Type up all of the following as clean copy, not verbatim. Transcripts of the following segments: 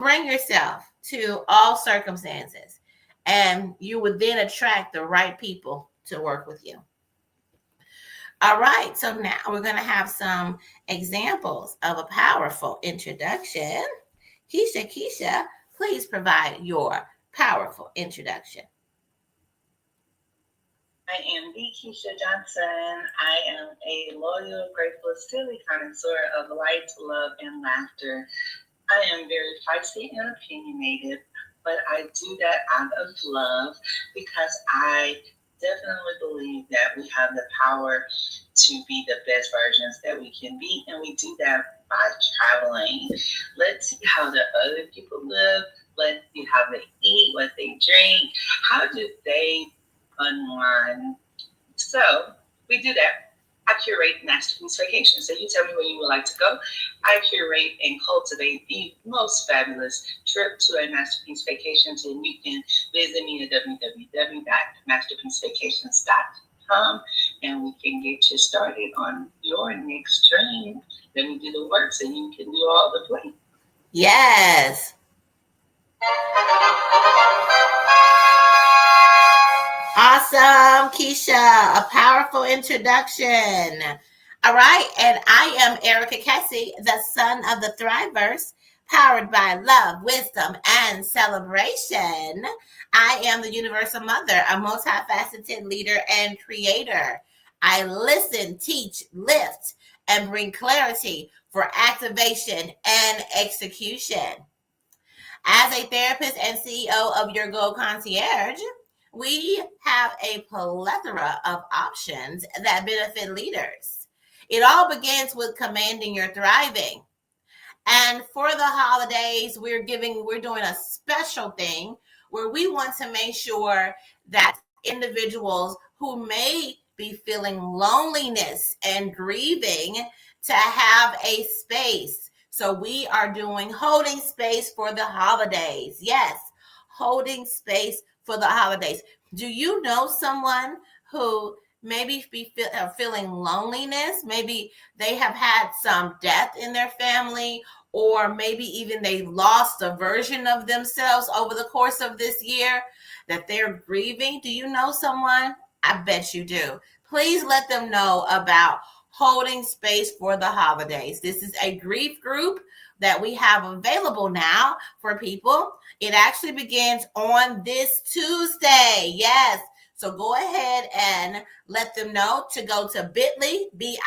bring yourself to all circumstances, and you would then attract the right people to work with you. All right, so now we're going to have some examples of a powerful introduction. Keisha, please provide your powerful introduction. I am the Keisha Johnson. I am a loyal, grateful, silly connoisseur of light, love, and laughter. I am very feisty and opinionated, but I do that out of love because I definitely believe that we have the power to be the best versions that we can be, and we do that by traveling. Let's see how the other people live. Let's see how they eat, what they drink, how do they unwind. So we do that. I curate Masterpiece Vacation. So you tell me where you would like to go. I curate and cultivate the most fabulous trip to a Masterpiece Vacation. And you can visit me at www.masterpiecevacations.com and we can get you started on your next dream. Then we do the work so you can do all the play. Yes. Awesome, Keisha. A powerful introduction. All right, and I am Erica Kessie, the son of the Thriverse, powered by love, wisdom, and celebration. I am the universal mother, a multifaceted leader and creator. I listen, teach, lift, and bring clarity for activation and execution. As a therapist and CEO of Your Goal Concierge, we have a plethora of options that benefit leaders. It all begins with commanding your thriving. And for the holidays, we're doing a special thing where we want to make sure that individuals who may be feeling loneliness and grieving to have a space. So we are doing holding space for the holidays. Yes, holding space for the holidays. Do you know someone who maybe are feeling loneliness? Maybe they have had some death in their family, or maybe even they lost a version of themselves over the course of this year that they're grieving. Do you know someone? I bet you do. Please let them know about holding space for the holidays. This is a grief group that we have available now for people. It actually begins on this Tuesday. Yes. So go ahead and let them know to go to bit.ly, bit,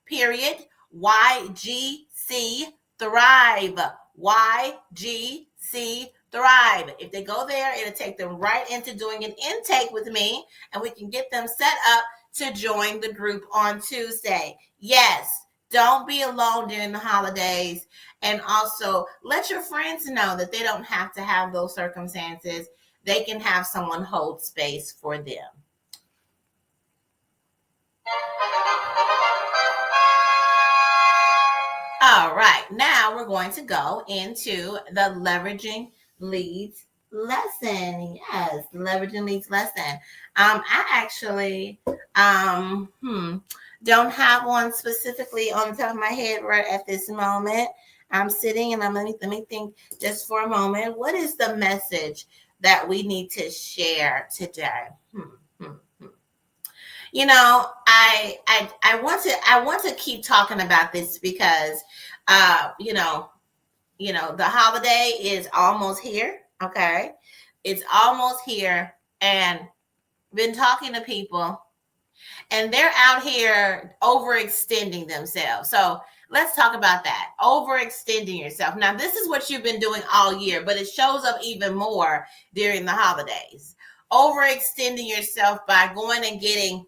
period, YGC Thrive, YGC Thrive. If they go there, it'll take them right into doing an intake with me, and we can get them set up to join the group on Tuesday. Yes, don't be alone during the holidays. And also let your friends know that they don't have to have those circumstances. They can have someone hold space for them. All right, now we're going to go into the leveraging leads lesson. Yes, leveraging leads lesson. I actually don't have one specifically on the top of my head right at this moment. I'm sitting and let me think just for a moment. What is the message that we need to share today? You know, I want to keep talking about this because the holiday is almost here. Okay, it's almost here, and been talking to people, and they're out here overextending themselves. So let's talk about that. Overextending yourself. Now, this is what you've been doing all year, but it shows up even more during the holidays. Overextending yourself by going and getting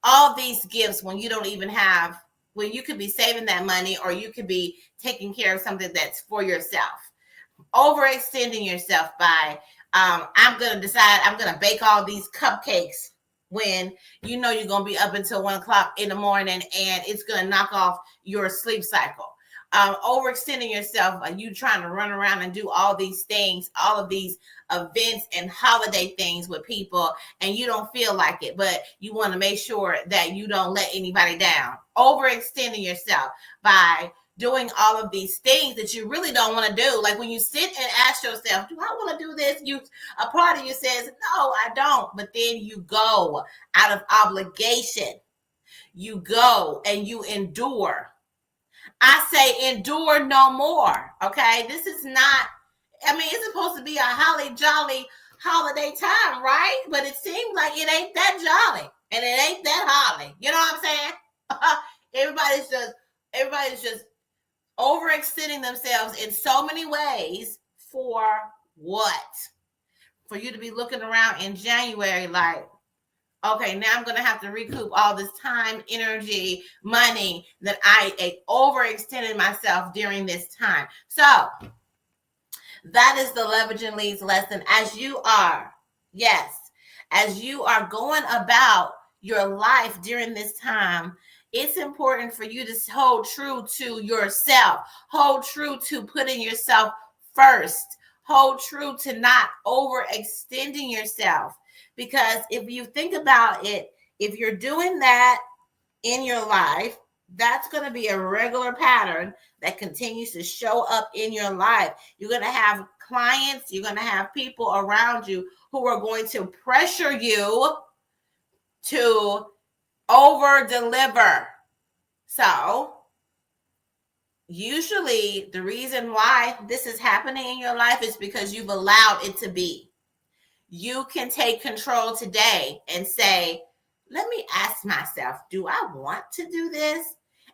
all these gifts when you don't even have, when you could be saving that money, or you could be taking care of something that's for yourself. Overextending yourself by, I'm going to decide I'm going to bake all these cupcakes when you know you're going to be up until 1 o'clock in the morning, and it's going to knock off your sleep cycle. Overextending yourself, you trying to run around and do all these things, all of these events and holiday things with people, and you don't feel like it, but you want to make sure that you don't let anybody down. Overextending yourself by doing all of these things that you really don't want to do. Like when you sit and ask yourself, do I want to do this? A part of you says, no, I don't. But then you go out of obligation. You go and you endure. I say endure no more. Okay. This is not, I mean, it's supposed to be a holly jolly holiday time, right? But it seems like it ain't that jolly and it ain't that holly. You know what I'm saying? everybody's just overextending themselves in so many ways for what? For you to be looking around in January like, okay, now I'm going to have to recoup all this time, energy, money that I overextended myself during this time. So that is the Leveraging Leads lesson. As you are going about your life during this time, it's important for you to hold true to yourself, hold true to putting yourself first, hold true to not overextending yourself. Because if you think about it, if you're doing that in your life, that's going to be a regular pattern that continues to show up in your life. You're going to have clients, you're going to have people around you who are going to pressure you to over deliver. So usually the reason why this is happening in your life is because you've allowed it to be. You can take control today and say, let me ask myself, do I want to do this?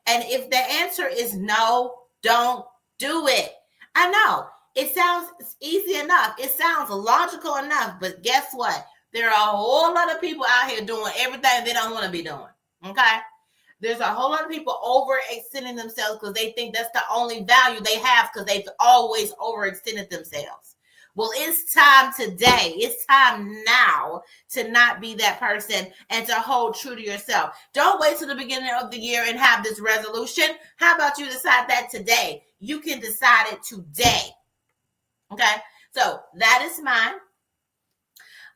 And if the answer is no, don't do it. I know it sounds easy enough. It sounds logical enough, but guess what? There are a whole lot of people out here doing everything they don't want to be doing. Okay. There's a whole lot of people overextending themselves because they think that's the only value they have because they've always overextended themselves. Well, it's time today. It's time now to not be that person and to hold true to yourself. Don't wait till the beginning of the year and have this resolution. How about you decide that today? You can decide it today. Okay? So that is mine.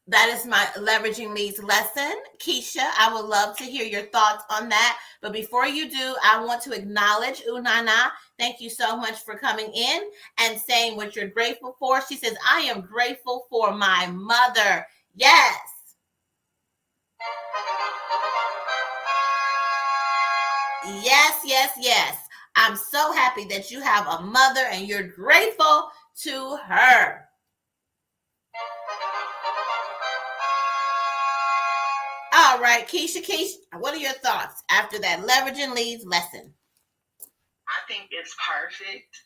That is my Leveraging Leads lesson. Keisha, I would love to hear your thoughts on that. But before you do, I want to acknowledge Unana. Thank you so much for coming in and saying what you're grateful for. She says, I am grateful for my mother. Yes. Yes, yes, yes. I'm so happy that you have a mother and you're grateful to her. All right, Keisha, what are your thoughts after that Leveraging Leads lesson? I think it's perfect.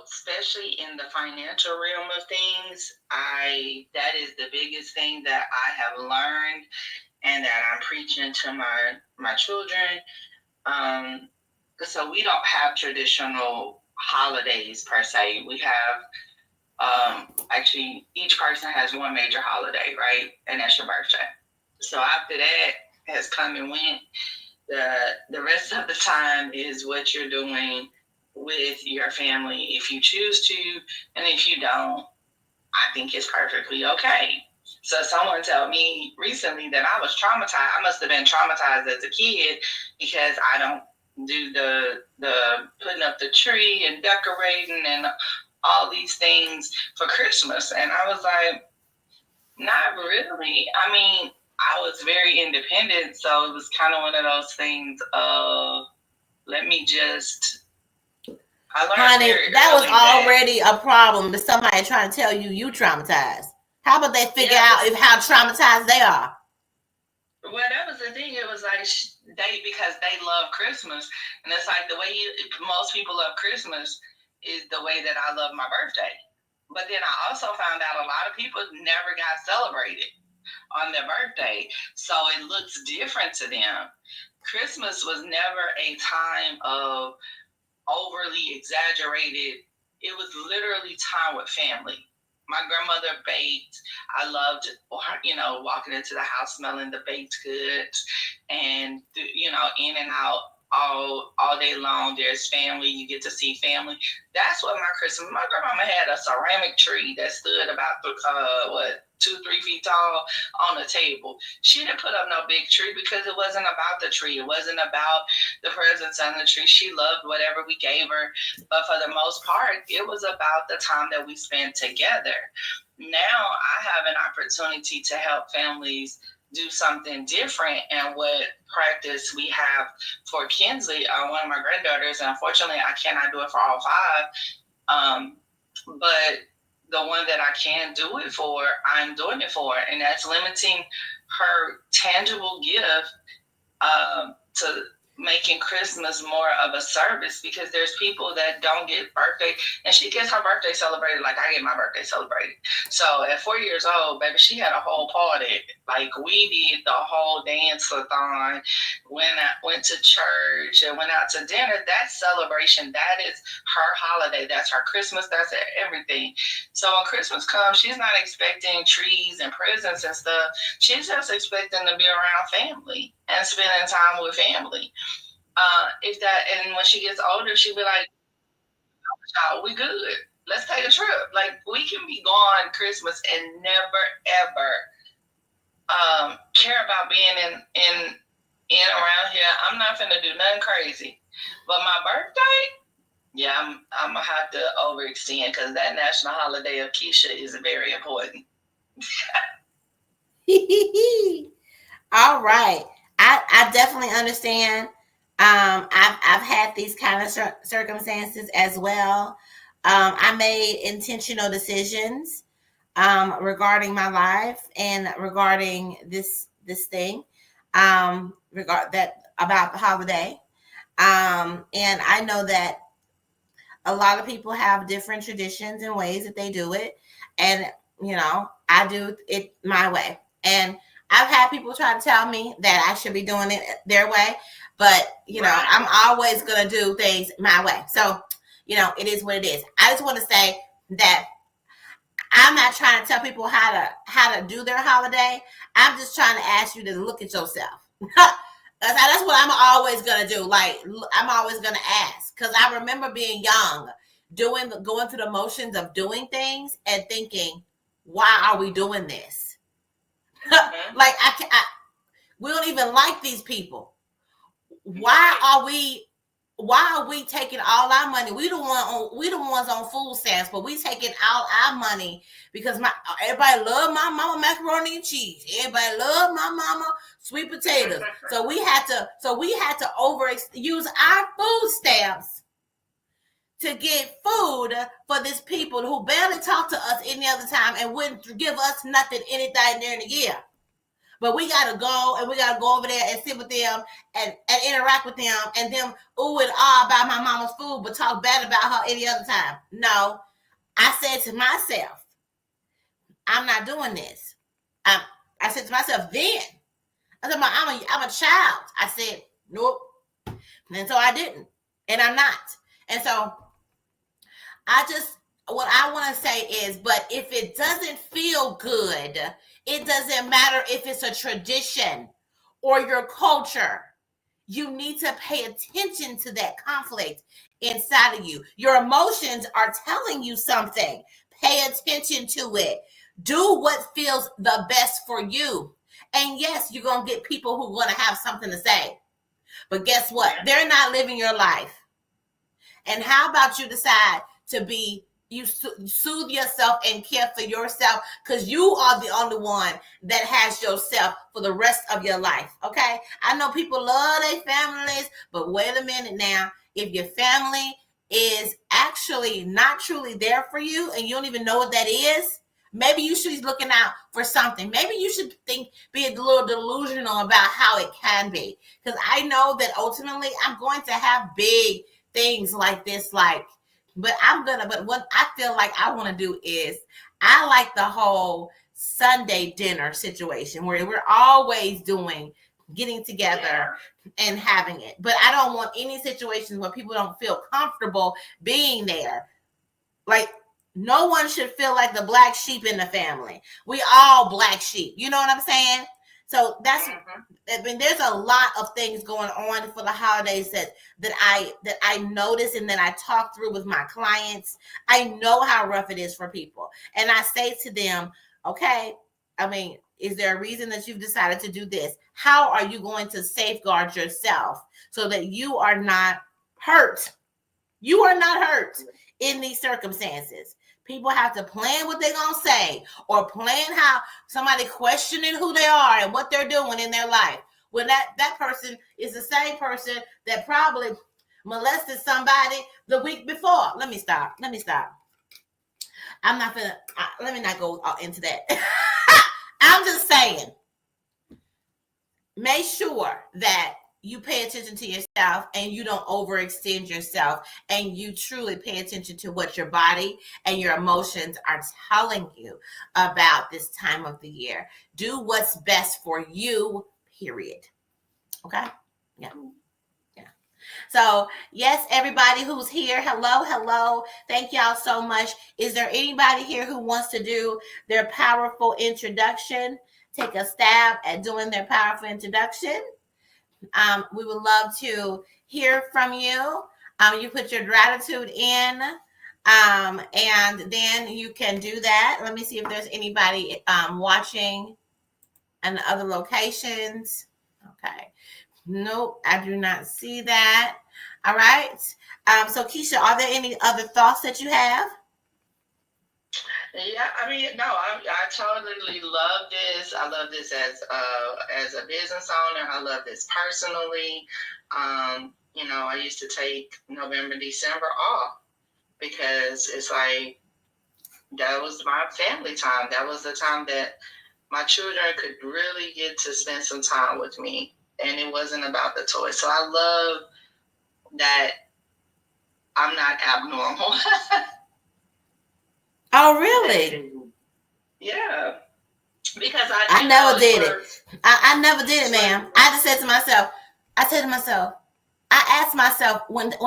Especially in the financial realm of things, that is the biggest thing that I have learned and that I'm preaching to my children. So we don't have traditional holidays per se. We have actually each person has one major holiday, right? And that's your birthday. So after that has come and went, the rest of the time is what you're doing with your family if you choose to, and if you don't, I think it's perfectly okay. So someone told me recently that I was traumatized. I must have been traumatized as a kid because I don't do the putting up the tree and decorating and all these things for Christmas. And I was like, not really. I mean, I was very independent, so it was kind of one of those things of, let me just, I learned. Honey, that was already a problem with somebody trying to tell you traumatized. How about they figure out how traumatized they are? Well, that was the thing. It was like because they love Christmas. And it's like the way most people love Christmas is the way that I love my birthday. But then I also found out a lot of people never got celebrated on their birthday. So it looks different to them. Christmas was never a time of overly exaggerated. It was literally time with family. My grandmother baked. I loved, walking into the house smelling the baked goods and, in and out all day long. There's family. You get to see family. That's what my Christmas. My grandmama had a ceramic tree that stood about 2-3 feet tall on the table. She didn't put up no big tree because it wasn't about the tree. It wasn't about the presents on the tree. She loved whatever we gave her, but for the most part, it was about the time that we spent together. Now I have an opportunity to help families do something different, and what practice we have for Kinsley, one of my granddaughters, and unfortunately I cannot do it for all five, but the one that I can do it for, I'm doing it for, and that's limiting her tangible gift to making Christmas more of a service, because there's people that don't get birthday, and she gets her birthday celebrated like I get my birthday celebrated. So at 4 years old, baby, she had a whole party. Like, we did the whole dance-a-thon, went to church and went out to dinner. That celebration, that is her holiday. That's her Christmas. That's everything. So when Christmas comes, she's not expecting trees and presents and stuff. She's just expecting to be around family and spending time with family. And when she gets older, she'll be like, "Child, we good. Let's take a trip." Like, we can be gone Christmas and never ever care about being in around here. I'm not finna do nothing crazy. But my birthday, yeah, I'm gonna have to overextend, because that national holiday of Keisha is very important. All right. I definitely understand. I've had these kind of circumstances as well. I made intentional decisions regarding my life and regarding this thing, regard that about the holiday. And I know that a lot of people have different traditions and ways that they do it, and I do it my way. And I've had people try to tell me that I should be doing it their way, but Right. I'm always gonna do things my way. So it is what it is. I just want to say that I'm not trying to tell people how to do their holiday. I'm just trying to ask you to look at yourself. That's what I'm always gonna do. Like, I'm always gonna ask, because I remember being young, going through the motions of doing things and thinking, why are we doing this? Mhm. Like, we don't even like these people. Why are we taking all our money? We the ones on food stamps, but we taking all our money because everybody love my mama macaroni and cheese. Everybody love my mama sweet potatoes. So we had to use our food stamps to get food for these people who barely talk to us any other time and wouldn't give us anything during the year. But we gotta go over there and sit with them and interact with them, and them ooh and ah about my mama's food, but talk bad about her any other time. No, I said to myself, I'm not doing this. I said to myself then, I said, I'm a child. I said, nope. And so I didn't. And I'm not. And so what I want to say is, but if it doesn't feel good, it doesn't matter if it's a tradition or your culture. You need to pay attention to that conflict inside of you. Your emotions are telling you something. Pay attention to it. Do what feels the best for you. And yes, you're going to get people who are going to have something to say. But guess what? They're not living your life. And how about you decide to soothe yourself and care for yourself, because you are the only one that has yourself for the rest of your life. Okay, I know people love their families, but wait a minute now. If your family is actually not truly there for you and you don't even know what that is, maybe you should be looking out for something. Maybe you should be a little delusional about how it can be, because I know that ultimately I'm going to have big things like this, but what I feel like I want to do is, I like the whole Sunday dinner situation where we're always getting together and having it. But I don't want any situations where people don't feel comfortable being there. Like, no one should feel like the black sheep in the family. We all black sheep. You know what I'm saying? So that's, I mean, there's a lot of things going on for the holidays that I notice and that I talk through with my clients. I know how rough it is for people, and I say to them, okay, I mean, is there a reason that you've decided to do this? How are you going to safeguard yourself so that you are not hurt? You are not hurt in these circumstances. People have to plan what they're going to say, or plan how somebody questioning who they are and what they're doing in their life. When that person is the same person that probably molested somebody the week before. Let me stop. I'm not gonna, let me not go into that. I'm just saying, make sure that you pay attention to yourself and you don't overextend yourself, and you truly pay attention to what your body and your emotions are telling you about this time of the year. Do what's best for you, period. Okay? Yeah. So, yes, everybody who's here, hello. Thank y'all so much. Is there anybody here who wants to do their powerful introduction? Take a stab at doing their powerful introduction. We would love to hear from you. You put your gratitude in, and then you can do that. Let me see if there's anybody watching in other locations. Okay. Nope, I do not see that. All right. So Keisha, are there any other thoughts that you have? Yeah, I mean, no, I totally love this. I love this as a business owner. I love this personally. You know, I used to take November, December off because it's like that was my family time. That was the time that my children could really get to spend some time with me, and it wasn't about the toys. So I love that I'm not abnormal. Oh, really? Yeah. Because I never did it. I never did it, ma'am. I just said to myself, I asked myself what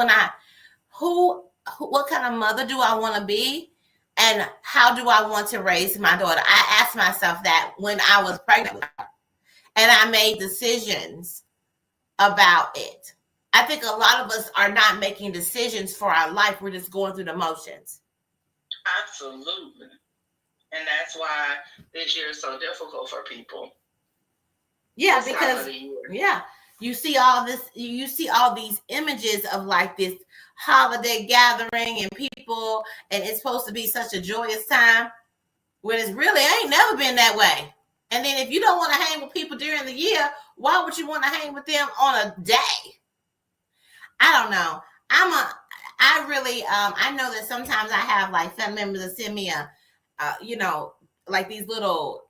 kind of mother do I want to be? And how do I want to raise my daughter? I asked myself that when I was pregnant with her. And I made decisions about it. I think a lot of us are not making decisions for our life. We're just going through the motions. Absolutely. And that's why this year is so difficult for people. Yeah, because you see all these images of like this holiday gathering and people, and it's supposed to be such a joyous time when it's really ain't never been that way. And then if you don't want to hang with people during the year, why would you want to hang with them on a day? I don't know. I know that sometimes I have like family members that send me like these little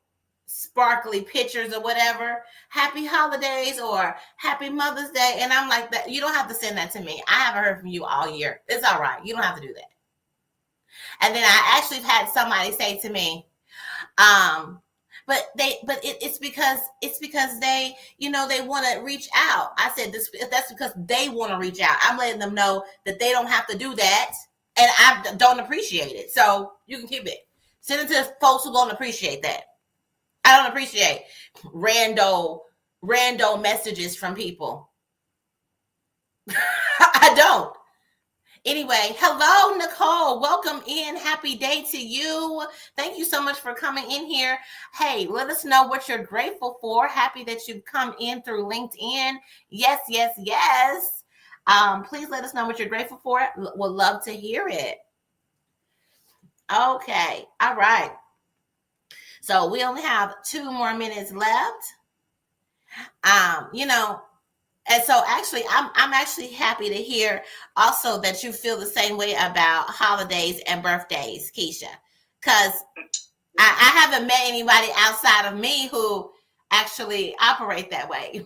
sparkly pictures or whatever, happy holidays or happy Mother's Day. And I'm like, that you don't have to send that to me. I haven't heard from you all year. It's all right. You don't have to do that. And then I actually had somebody say to me, it's because they, they want to reach out. I said that's because they want to reach out. I'm letting them know that they don't have to do that, and I don't appreciate it. So you can keep it. Send it to folks who don't appreciate that. I don't appreciate rando messages from people. I don't. Anyway, hello, Nicole. Welcome in. Happy day to you. Thank you so much for coming in here. Hey, let us know what you're grateful for. Happy that you've come in through LinkedIn. Yes. Please let us know what you're grateful for. We'd love to hear it. Okay. All right. So we only have 2 more minutes left. And so actually, I'm actually happy to hear also that you feel the same way about holidays and birthdays, Keisha, because I haven't met anybody outside of me who actually operate that way.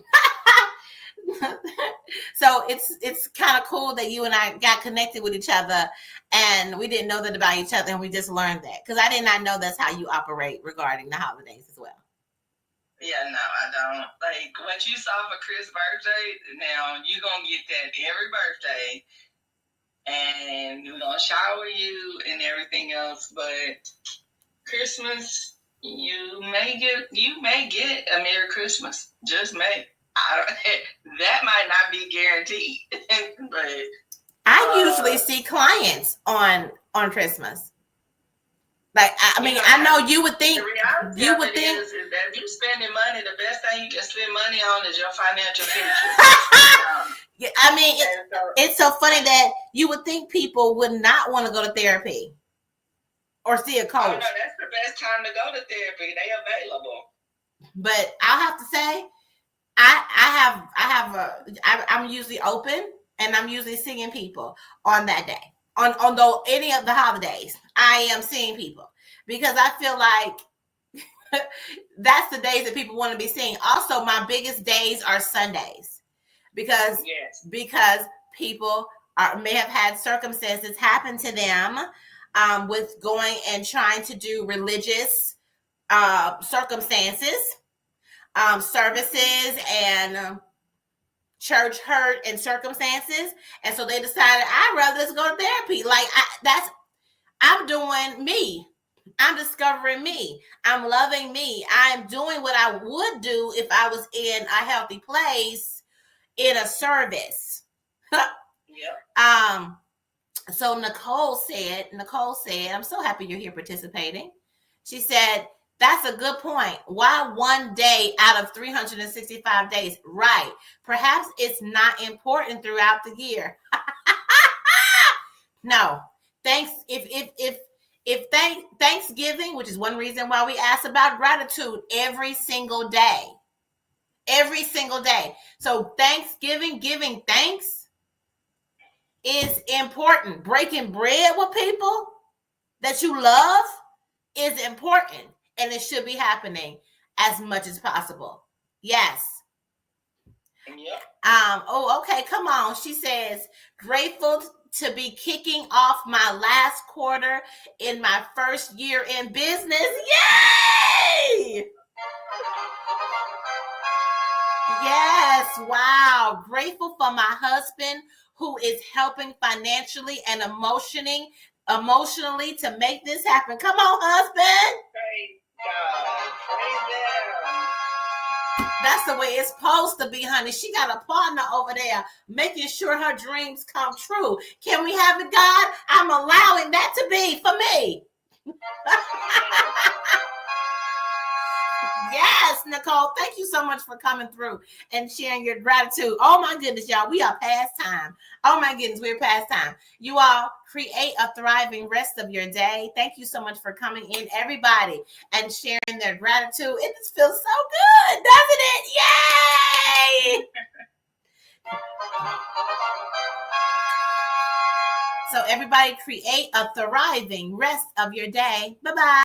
So it's kind of cool that you and I got connected with each other, and we didn't know that about each other, and we just learned that, because I did not know that's how you operate regarding the holidays as well. Yeah, no, I don't. Like, what you saw for Chris' birthday, now you're going to get that every birthday. And we're going to shower you and everything else. But Christmas, You may get a Merry Christmas. Just may. That might not be guaranteed, but I usually see clients on Christmas. Like, I mean, I know you would think. The reality is that if you're spending money, the best thing you can spend money on is your financial future. I mean, it's so funny that you would think people would not want to go to therapy or see a coach. Oh, no, that's the best time to go to therapy. They available. But I'll have to say, I'm usually open, and I'm usually seeing people on that day. On any of the holidays, I am seeing people because I feel like that's the days that people want to be seen. Also, my biggest days are Sundays because people may have had circumstances happen to them with going and trying to do religious circumstances, services, and church hurt and circumstances, and so they decided I'd rather just go to therapy. Like I'm doing me. I'm discovering me. I'm loving me. I'm doing what I would do if I was in a healthy place in a service. Yeah. So Nicole said, I'm so happy you're here participating. She said, that's a good point. Why one day out of 365 days? Right. Perhaps it's not important throughout the year. No. Thanks. If Thanksgiving, which is one reason why we ask about gratitude every single day. Every single day. So Thanksgiving, giving thanks is important. Breaking bread with people that you love is important. And it should be happening as much as possible. Yes. Yep. Oh, okay. Come on. She says, grateful to be kicking off my last quarter in my first year in business. Yay! Yes. Wow. Grateful for my husband who is helping financially and emotionally to make this happen. Come on, husband. Praise God. Praise them. That's the way it's supposed to be, honey. She got a partner over there making sure her dreams come true. Can we have it, God? I'm allowing that to be for me. Yes, Nicole. Thank you so much for coming through and sharing your gratitude. Oh my goodness, y'all. We are past time. Oh my goodness, we're past time. You all create a thriving rest of your day. Thank you so much for coming in, everybody, and sharing their gratitude. It just feels so good, doesn't it? Yay! So everybody create a thriving rest of your day. Bye-bye.